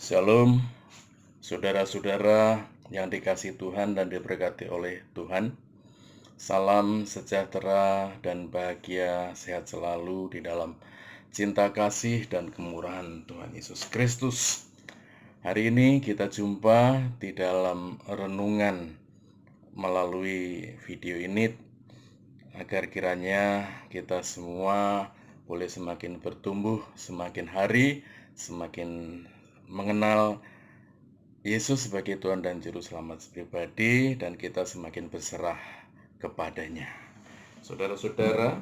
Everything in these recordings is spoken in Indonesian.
Shalom, saudara-saudara yang dikasihi Tuhan dan diberkati oleh Tuhan. Salam sejahtera dan bahagia, sehat selalu di dalam cinta kasih dan kemurahan Tuhan Yesus Kristus. Hari ini kita jumpa di dalam renungan melalui video ini, agar kiranya kita semua boleh semakin bertumbuh, semakin hari, semakin mengenal Yesus sebagai Tuhan dan Juru Selamat pribadi, dan kita semakin berserah kepadanya. Saudara-saudara,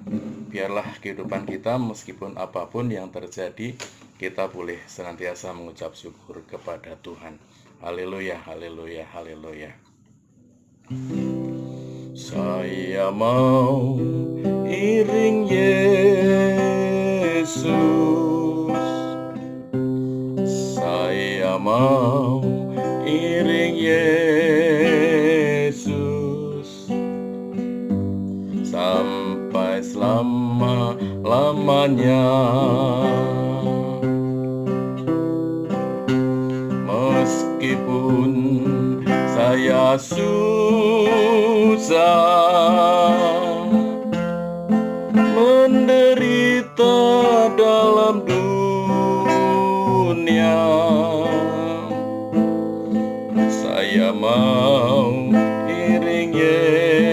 biarlah kehidupan kita meskipun apapun yang terjadi, kita boleh senantiasa mengucap syukur kepada Tuhan. Haleluya, haleluya, haleluya. Saya mau iring Yesus, saya mau iring Yesus sampai selama-lamanya. Meskipun saya susah, menderita dalam dunia, saya mau iring Yesus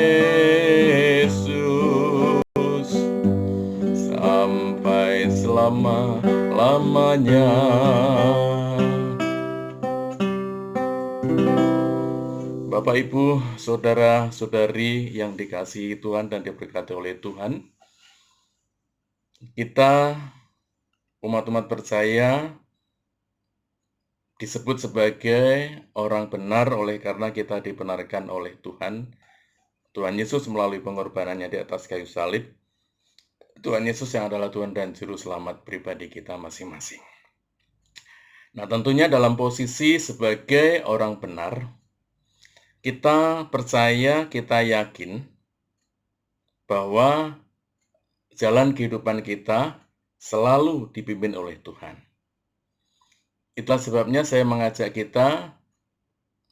sampai selama-lamanya. Bapak, Ibu, saudara-saudari yang dikasihi Tuhan dan diberkati oleh Tuhan, kita umat-umat percaya disebut sebagai orang benar oleh karena kita dibenarkan oleh Tuhan Yesus melalui pengorbanannya di atas kayu salib. Tuhan Yesus yang adalah Tuhan dan Juru Selamat pribadi kita masing-masing. Nah, tentunya dalam posisi sebagai orang benar, kita percaya, kita yakin bahwa jalan kehidupan kita selalu dipimpin oleh Tuhan. Itulah sebabnya saya mengajak kita,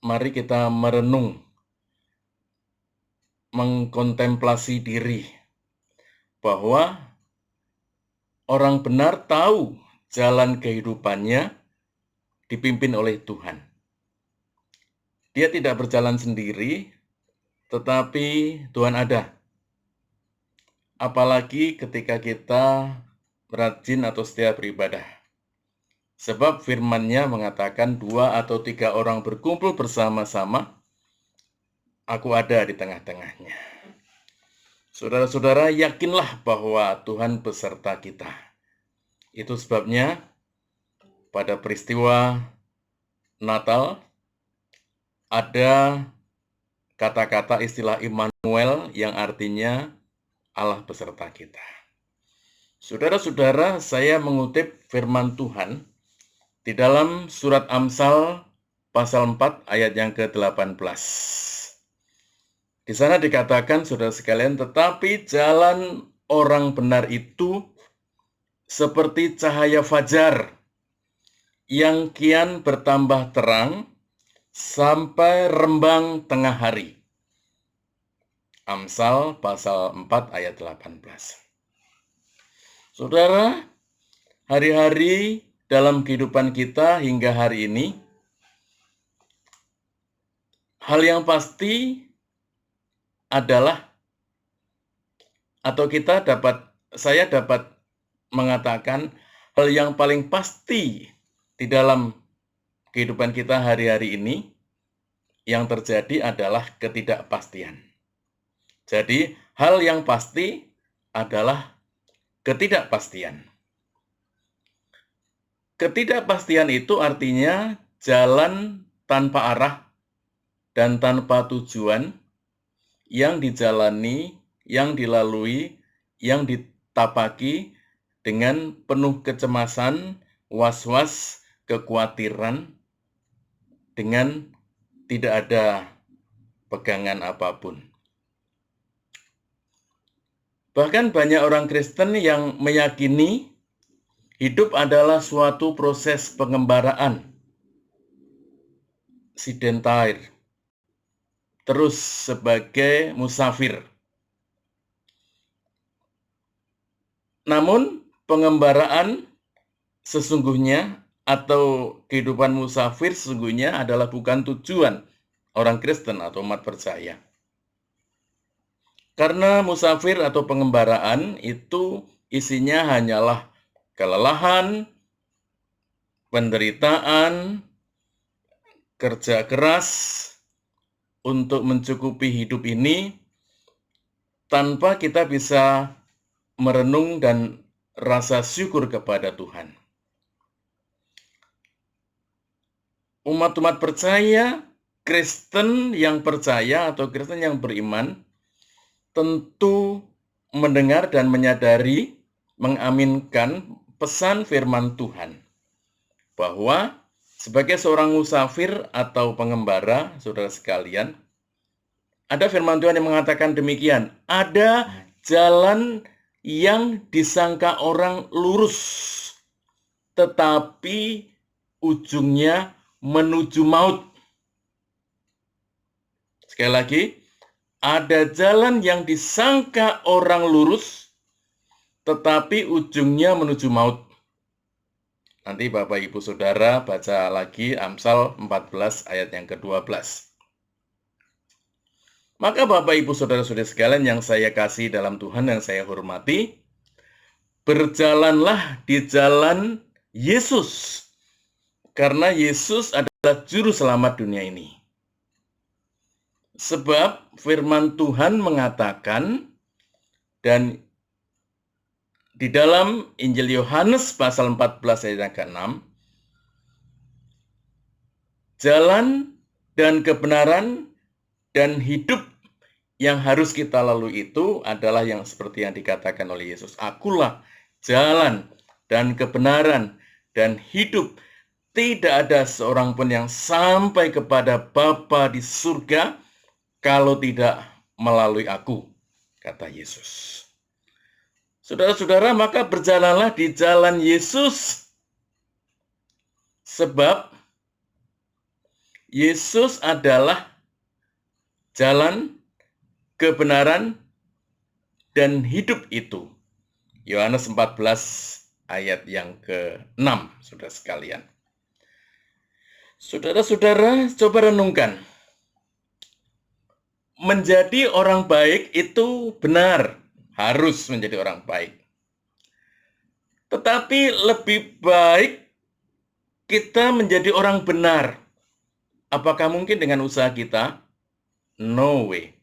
mari kita merenung, mengkontemplasi diri, bahwa orang benar tahu jalan kehidupannya dipimpin oleh Tuhan. Dia tidak berjalan sendiri, tetapi Tuhan ada. Apalagi ketika kita rajin atau setia beribadah. Sebab firman-Nya mengatakan 2 atau 3 orang berkumpul bersama-sama, aku ada di tengah-tengahnya. Saudara-saudara, yakinlah bahwa Tuhan beserta kita. Itu sebabnya pada peristiwa Natal ada kata-kata istilah Immanuel yang artinya Allah beserta kita. Saudara-saudara, saya mengutip firman Tuhan di dalam surat Amsal pasal 4 ayat yang ke-18. Di sana dikatakan, saudara sekalian, tetapi jalan orang benar itu seperti cahaya fajar yang kian bertambah terang sampai rembang tengah hari. Amsal pasal 4 ayat 18. Saudara, hari-hari dalam kehidupan kita hingga hari ini, hal yang pasti adalah, atau saya dapat mengatakan, hal yang paling pasti di dalam kehidupan kita hari-hari ini yang terjadi adalah ketidakpastian. Jadi, hal yang pasti adalah ketidakpastian. Ketidakpastian itu artinya jalan tanpa arah dan tanpa tujuan yang dijalani, yang dilalui, yang ditapaki dengan penuh kecemasan, was-was, kekhawatiran, dengan tidak ada pegangan apapun. Bahkan banyak orang Kristen yang meyakini hidup adalah suatu proses pengembaraan sidentair, terus sebagai musafir. Namun pengembaraan sesungguhnya atau kehidupan musafir sesungguhnya adalah bukan tujuan orang Kristen atau umat percaya. Karena musafir atau pengembaraan itu isinya hanyalah kelelahan, penderitaan, kerja keras untuk mencukupi hidup ini tanpa kita bisa merenung dan rasa syukur kepada Tuhan. Umat-umat percaya, Kristen yang percaya atau Kristen yang beriman tentu mendengar dan menyadari, mengaminkan pesan firman Tuhan bahwa sebagai seorang musafir atau pengembara, saudara sekalian, ada firman Tuhan yang mengatakan demikian, ada jalan yang disangka orang lurus, tetapi ujungnya menuju maut. Sekali lagi, ada jalan yang disangka orang lurus, tetapi ujungnya menuju maut. Nanti Bapak Ibu Saudara baca lagi Amsal 14 ayat yang ke-12. Maka Bapak Ibu Saudara-saudara sekalian yang saya kasih dalam Tuhan yang saya hormati, berjalanlah di jalan Yesus. Karena Yesus adalah juru selamat dunia ini. Sebab firman Tuhan mengatakan, dan di dalam Injil Yohanes pasal 14 ayat yang ke-6, jalan dan kebenaran dan hidup yang harus kita lalui itu adalah yang seperti yang dikatakan oleh Yesus. Akulah jalan dan kebenaran dan hidup. Tidak ada seorang pun yang sampai kepada Bapa di surga kalau tidak melalui aku, kata Yesus. Saudara-saudara, maka berjalanlah di jalan Yesus. Sebab Yesus adalah jalan, kebenaran, dan hidup itu. Yohanes 14 ayat yang ke-6, saudara sekalian. Saudara-saudara, coba renungkan. Menjadi orang baik itu benar, harus menjadi orang baik. Tetapi lebih baik kita menjadi orang benar. Apakah mungkin dengan usaha kita? No way.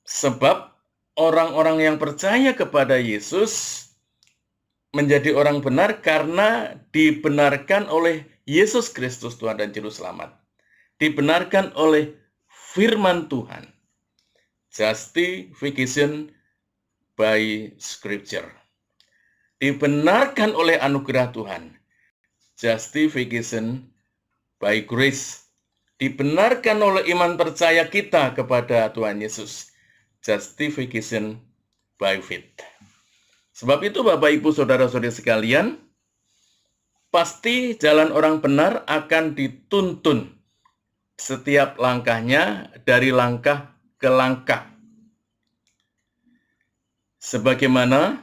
Sebab orang-orang yang percaya kepada Yesus menjadi orang benar karena dibenarkan oleh Yesus Kristus Tuhan dan Juru Selamat. Dibenarkan oleh firman Tuhan. Justification by Scripture. Dibenarkan oleh anugerah Tuhan. Justification by grace. Dibenarkan oleh iman percaya kita kepada Tuhan Yesus. Justification by faith. Sebab itu Bapak Ibu Saudara-saudari sekalian, pasti jalan orang benar akan dituntun setiap langkahnya dari langkah ke langkah. Sebagaimana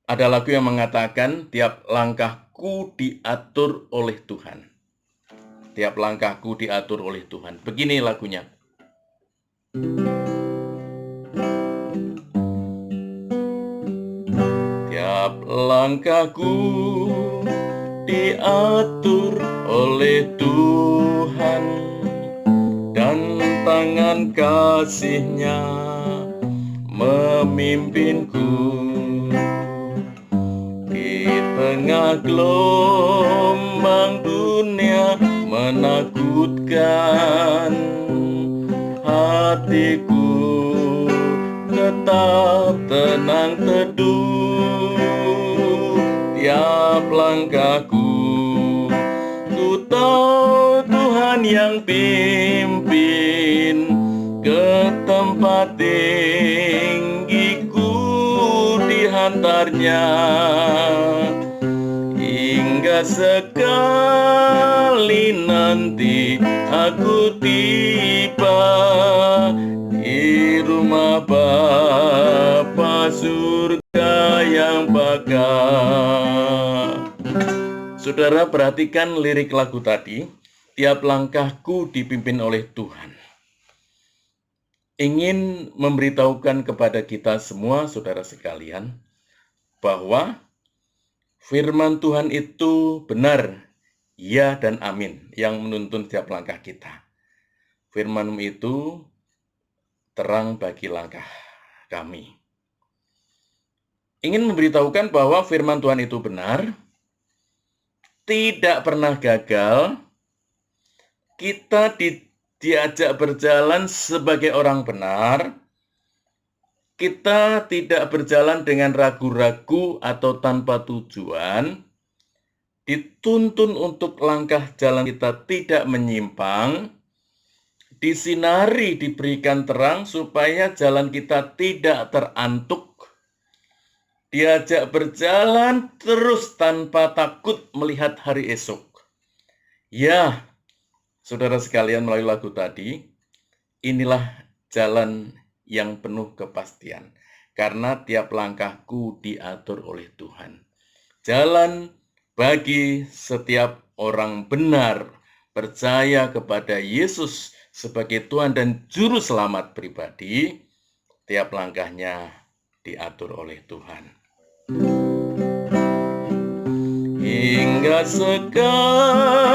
ada lagu yang mengatakan, tiap langkahku diatur oleh Tuhan. Tiap langkahku diatur oleh Tuhan. Begini lagunya. Tiap langkahku diatur oleh Tuhan, dan tangan kasih-Nya memimpinku. Di tengah gelombang dunia menakutkan, hatiku tetap tenang teduh. Tiap langkahku, ku tahu Tuhan yang pimpin ke tempat tinggiku dihantarnya, hingga hingga sekali nanti aku tiba di rumah Bapa surga yang bakal. Saudara, perhatikan lirik lagu tadi. Tiap langkahku dipimpin oleh Tuhan. Ingin memberitahukan kepada kita semua, saudara sekalian, bahwa firman Tuhan itu benar, ya dan amin, yang menuntun setiap langkah kita. Firman itu terang bagi langkah kami. Ingin memberitahukan bahwa firman Tuhan itu benar, tidak pernah gagal. Kita diajak berjalan sebagai orang benar. Kita tidak berjalan dengan ragu-ragu atau tanpa tujuan. Dituntun untuk langkah jalan kita tidak menyimpang. Disinari, diberikan terang supaya jalan kita tidak terantuk. Diajak berjalan terus tanpa takut melihat hari esok. Ya, saudara sekalian, melalui lagu tadi, inilah jalan yang penuh kepastian. Karena tiap langkahku diatur oleh Tuhan. Jalan bagi setiap orang benar, percaya kepada Yesus sebagai Tuhan dan Juru Selamat pribadi, tiap langkahnya diatur oleh Tuhan. Hingga sekali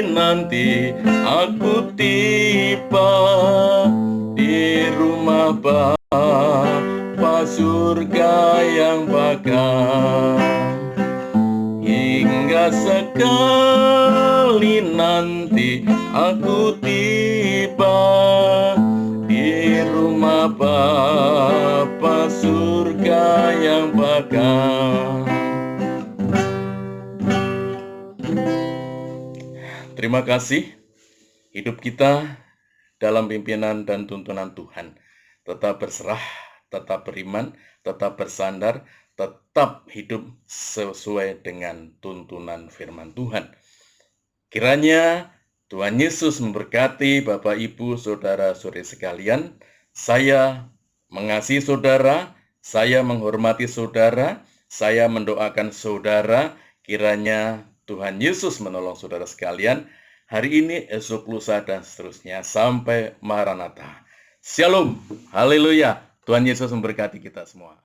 nanti aku tiba di rumah Bapa surga yang bakal. Hingga sekali nanti aku tiba di rumah Bapa surga yang bakal. Terima kasih. Hidup kita dalam pimpinan dan tuntunan Tuhan. Tetap berserah, tetap beriman, tetap bersandar, tetap hidup sesuai dengan tuntunan firman Tuhan. Kiranya Tuhan Yesus memberkati Bapak, Ibu, Saudara-saudari sekalian. Saya mengasihi saudara, saya menghormati saudara, saya mendoakan saudara. Kiranya Tuhan Yesus menolong saudara sekalian hari ini, esok, lusa, dan seterusnya sampai Maranatha. Shalom, haleluya. Tuhan Yesus memberkati kita semua.